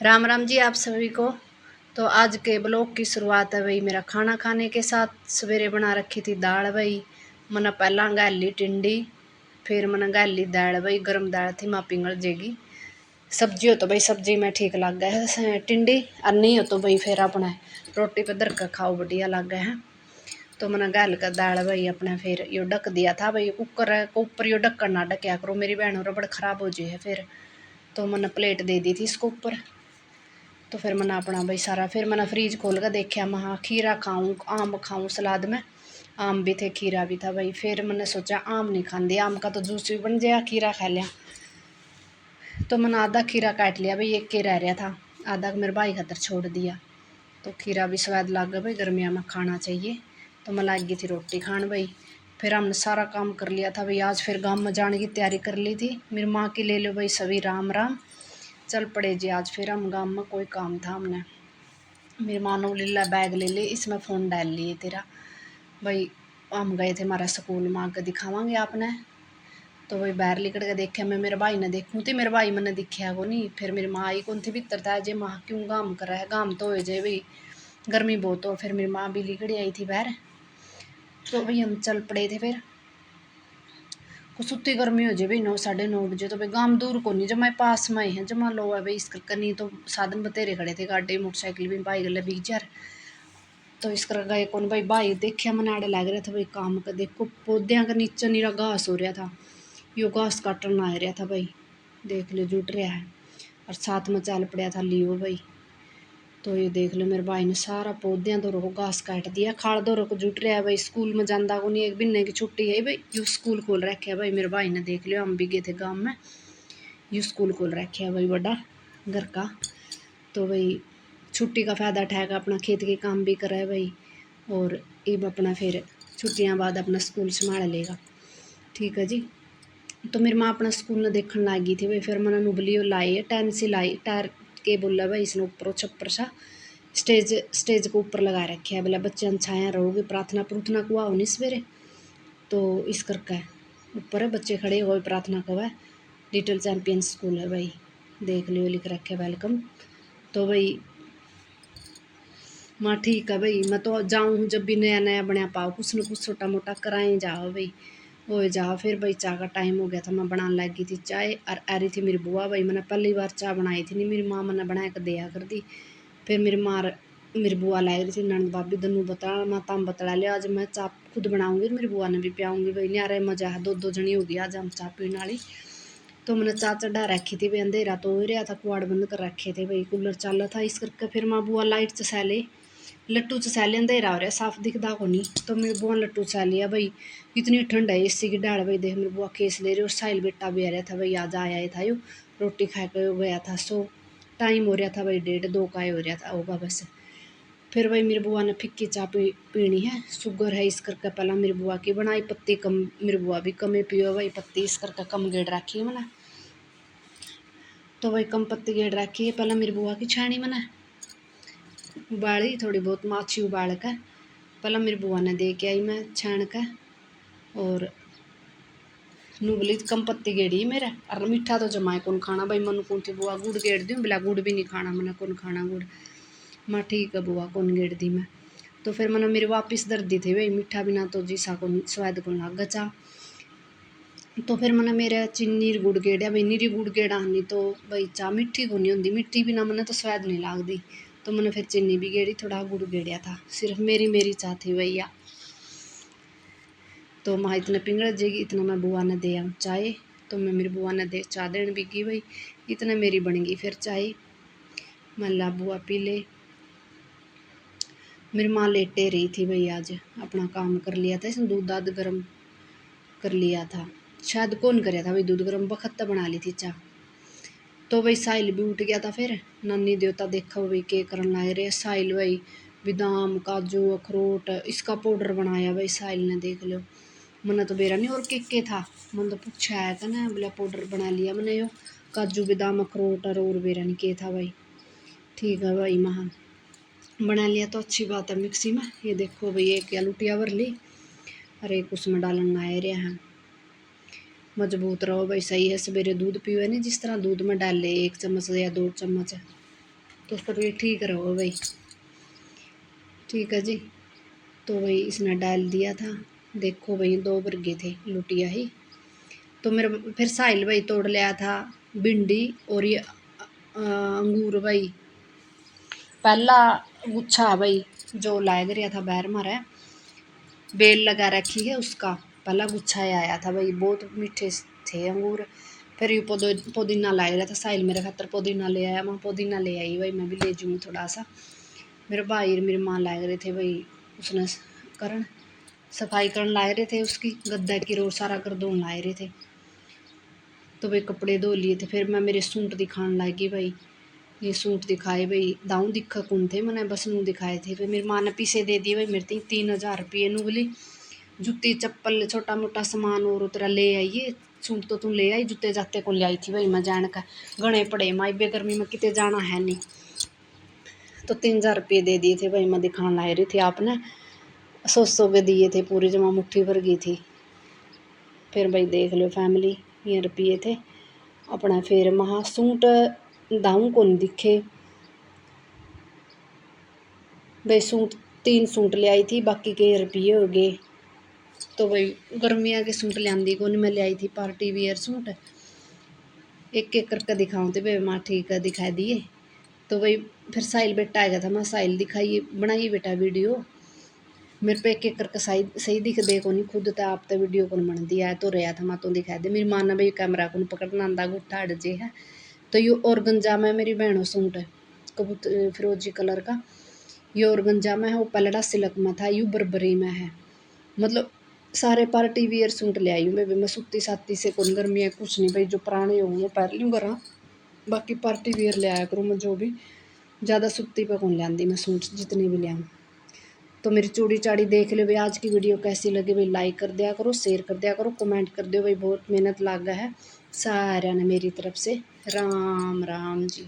राम राम जी आप सभी को। तो आज के ब्लॉग की शुरुआत है भाई मेरा खाना खाने के साथ। सवेरे बना रखी थी दाल भाई। मैंने पहला गाली टिंडी, फिर मैंने गाली दाल भाई, गर्म दाल थी माँ पिंगल जेगी। सब्जी हो तो भाई सब्जी में ठीक लग गया है टिंडी, और नहीं हो तो भाई फिर अपने रोटी पे दर कर खाओ बढ़िया लग गया है। तो मैंने गाल कर दाल भाई अपने फिर यो ढक दिया था भाई। कुकर को ऊपर यो ढक्कन ना ढक्या करो, मेरी बहनों रबड़ खराब हो जाए फिर। तो मैंने प्लेट दे दी थी इसको ऊपर। तो फिर मैंने अपना भाई सारा, फिर मैंने फ्रीज खोल कर देखा, मैं खीरा खाऊं आम खाऊं सलाद में। आम भी थे खीरा भी था भाई। फिर मैंने सोचा आम नहीं खाती, आम का तो जूस भी बन जाए, खीरा खा लिया। तो मैंने आधा खीरा काट लिया भाई, एक के रह रहा था, आधा मेरे भाई खातर छोड़ दिया। तो खीरा भी स्वाद लग गया भाई, गर्मियों में खाना चाहिए। तो मैं लग गई थी रोटी खान भाई। फिर हमने सारा काम कर लिया था भाई। आज फिर गाँव में जाने की तैयारी कर ली थी। मेरी माँ की ले लो भाई सभी राम राम। चल पड़े जी आज फिर हम गाँव में, कोई काम था हमने। मेरी माँ ने बोली ला बैग ले ले, इसमें फ़ोन डाल लिए तेरा भाई। हम गए थे हमारा स्कूल में, आगे दिखावांगे आपने। तो वही बाहर लिकड़ के देखे मैं, मेरे भाई ने देखूँ थी, मेरे भाई मैंने दिखा को नहीं। फिर मेरी माँ आई कौन थी भीतर था जे, माँ क्यों गाम कर रहा है, गाम तो हो जाए भाई, गर्मी बहुत हो। फिर मेरी माँ भी लिकड़ी आई थी बाहर। तो भाई हम चल पड़े थे फिर। कुछ उतनी गर्मी हो जाए भाई 9 साढ़े 9 बजे। तो भाई गांव दूर को नहीं, जमा पास में ही है, जमा लो है भाई इस करके। नहीं तो साधन बतेरे खड़े थे, गाड़ी मोटरसाइकिल भी बाइक गले 20,000। तो इस कर गए कौन भाई, भाई देखिया मन आड़े लग रहा था भाई काम का। देखो पौधे का नीचे नीरा घास हो रहा था, यो घास काटन आ रहा था भाई। देख लो जुट रहा है, और साथ में चल पड़ा था लियो भाई। तो ये देख लो मेरे भाई ने सारा पौधे दो को घास काट दिया, खाड़ दो को जुट रहा है भाई। स्कूल में जाता को नहीं, एक महीने की छुट्टी है भाई, यू स्कूल खोल रखे है भाई मेरे भाई ने। देख लियो हम भी गए थे गाँव में, यू स्कूल खोल रखे है भाई बड़ा घर का। तो भाई छुट्टी का फ़ायदा उठाएगा, अपना खेत के काम भी करे भाई। और अब अपना फिर छुट्टियां बाद अपना स्कूल संभाल लेगा। ठीक है जी। तो मेरी माँ अपना स्कूल न देखने लग गई थी भाई। फिर मैंने नुबलियो लाई है, टैन सी लाई, टायर के बोला भाई इसने ऊपर छप्पर सा स्टेज स्टेज को ऊपर लगा रखे है, बोला बच्चे छाया रहोगे, प्रार्थना प्रार्थना को आओ नहीं सवेरे। तो इस करके ऊपर है, बच्चे खड़े हुए प्रार्थना को है। लिटिल चैम्पियन स्कूल है भाई, देख लियो लिख रखे वेलकम। तो भाई माँ ठीक है भाई, मैं तो जाऊँ जब भी नया नया बना पाओ, कुछ न कुछ छोटा मोटा कराए जाओ भाई। वो जाओ फिर भाई चाय का टाइम हो गया था, मैं बनाने लग गई थी चाय। और आ रही थी मेरी बुआ भाई, मैंने पहली बार चाय बनाई थी नहीं, मेरी माँ मैंने बना कर दिया कर दी। फिर मेरी बुआ लाई रही थी, नंद भाभी दनू बता मैं तम बतला लिया, आज मैं चाय खुद बनाऊंगी, मेरी बुआ ने भी पियाऊंगी भाई। नहीं आ रहा मजा है, दो जनी होगी आज हम चाय पीने वाली। तो मैंने चाय चढ़ा रखी थी भाई, अंधेरा तो हो रहा था, कुआड़ बंद कर रखे थे भाई, कूलर चल रहा था। इस करके फिर माँ बुआ लाइट चसा ले, लट्टू चसा ले, अंधेरा हो रहा साफ दिखदा को नहीं। तो मेरी बुआ ने लट्टू चसा लिया भाई, इतनी ठंड है एसी की डाल भाई। देख मेरी बुआ केस ले रही, और साहिल बेटा भी आ रहा था भाई, आज आया था यो, रोटी खा के गया था। सो टाइम हो रहा था भाई 1:30-2 का हो रहा था होगा बस। फिर भाई मेरी बुआ ने फिक्की चाय पीनी है, शुगर है इस करके पहला मेरी बुआ की बनाई। पत्ती कम, मेरी बुआ भी कम ही पियो भाई पत्ती, इस करके कम गेड़ रखी है मैंने। तो भाई कम पत्ती गेड़ रखी है, पहला मेरी बुआ की छानी मैंने उबाली, थोड़ी बहुत माछी उबाल कर पहला मेरी बुआ ने दे के आई मैं छान कर। और नूबली कम पत्ती गेड़ी मेरे, और मीठा तो जमाए कौन खाना भाई, मन कौन थी बुआ गुड़ गेड़ दूँ, बिला गुड़ भी नहीं खाना मैंने, कौन खाना गुड़। मैं ठीक है बुआ कौन गेड़ दी मैं। तो फिर मैंने मेरी वापिस दर दी थी भाई, मीठा बिना तो जीसा को स्वाद को लाग चा। तो फिर मैंने मेरा चीनी गुड़ गेड़ा भाई, नीरी गुड़ गेड़ा नहीं तो भाई चाह मीठी को नहीं होती, मीठी बिना मैंने तो स्वाद नहीं लागती। तो मैंने फिर चीनी भी गेड़ी, थोड़ा गुड़ गेड़िया था, सिर्फ मेरी चाह थी भैया। तो माँ इतना पिंगड़ जेगी, इतना मैं बुआ ने दे आऊँ चाय। तो मैं मेरी बुआ ने दे चाय देने भी की भाई, इतना मेरी बन गई फिर चाय। मैं ला बुआ पी ले। मेरी माँ लेटे रही थी भाई, आज अपना काम कर लिया था, इसने दूध दाद गर्म कर लिया था, शायद कौन कराया था भाई दूध गर्म, बखत बना ली थी चाय। तो भाई साहिल भी उठ गया था, फिर नानी देवता देखा भाई के करन लाए रहे साहिल भाई, बादाम काजू अखरोट इसका पाउडर बनाया भाई साहिल ने, देख लो। मैंने तो बेरा नहीं और के था, मैंने तो पूछा है था ना, बोला पाउडर बना लिया मैंने यो, काजू बादाम अखरोट और बेरा नहीं के था भाई। ठीक है भाई महा बना लिया तो अच्छी बात है मिक्सी में। ये देखो भाई एक लुटिया भर ली, और एक उसमें डालना आए रहा है। मजबूत रहो भाई, सही है। सवेरे दूध पियो नहीं, जिस तरह दूध में डाल ले 1 चम्मच या 2 चम्मच, तो फिर ठीक रहो भाई। ठीक है जी। तो भाई इसने डाल दिया था, देखो भाई 2 बर्गे थे लुटिया ही। तो मेरा फिर साहिल भाई तोड़ लिया था भिंडी और ये अंगूर भाई। पहला गुच्छा भाई जो लाग रहा था बाहर मारा बेल लगा रखी है उसका पहला गुच्छा ही आया था भाई, बहुत मीठे थे अंगूर। फिर ये पुदीना ला रहा था साहिल, मेरे खातर पुदीना ले आया, मैं पुदीना ले आई भाई, मैं भी ले जाऊँगी थोड़ा सा। मेरे भाई और मेरी माँ लाग रहे थे भाई, उसने करण सफाई करन लाए रहे थे, उसकी गद्दा की रोज सारा कर धोन लाए रहे थे। तो भाई कपड़े धो लिए थे, फिर मैं मेरे सूट दिखाने लगी भाई। ये सूट दिखाए भाई, दाऊँ दिखा कौन थे मैंने बस नू दिखाए थे। फिर मेरी माँ ने पीछे दे दिए भाई मेरे 3000 रुपये नू बोली जूती चप्पल छोटा मोटा सामान और उतरा ले आइए, सूट तो तू ले आई, जूते जाते को ले आई थी भाई मैं जान का गणे पड़े माई बेगर्मी में कितने जाना है नहीं। तो 3000 रुपये दे दिए थे भाई, मैं दिखाने ला रही थी आपने 100 के दिए थे पूरी जमा मुट्ठी भर गई थी। फिर भाई देख लो फैमिली ये रुपये थे अपना। फिर महा सूट दाऊँ को नहीं दिखे भाई, सूट 3 सूट ले आई थी, बाकी के रुपये हो गए। तो भाई गर्मियाँ के सूट लियांदी को नहीं, मैं ले आई थी पार्टी वियर सूट, एक एक करके दिखाऊँ थे भाई माँ ठीक है दिखा दिए। तो भाई फिर साहिल बेटा आ गया था, मैं साहिल दिखाइए बनाइए बेटा वीडियो, मेरे पे एक एक करके सही सही दिख दे को नहीं खुद तो आप तो वीडियो को बन दिया है तो रहा था मैं तो दिखा दे। मेरी माँ ने भाई कैमरा को पकड़ना आंदा गुट्ठा अड़ जे है। तो ये ऑर्गेन्जा में मेरी बहनों सूट है कबूतर फिरोजी कलर का, ये ऑर्गेन्जा में है, वो पलड़ा सिल्क में था, यू बरबरी में है। मतलब सारे पार्टी वियर सूट ले आई हूँ मैं सूती साती से कौन गर्मी है कुछ नहीं भाई, जो पुराने हो वो पहन लूँ घर, बाकी पार्टी वियर ले आया करूँ मैं, जो भी ज़्यादा सूती पे कौन लियांदी मैं सूट जितने भी लिया। तो मेरी चूड़ी चाड़ी देख लो भाई, आज की वीडियो कैसी लगी भाई, लाइक कर दिया करो, शेयर कर दिया करो, कमेंट कर दो भाई, बहुत मेहनत लागा है सारा ने मेरी तरफ से। राम राम जी।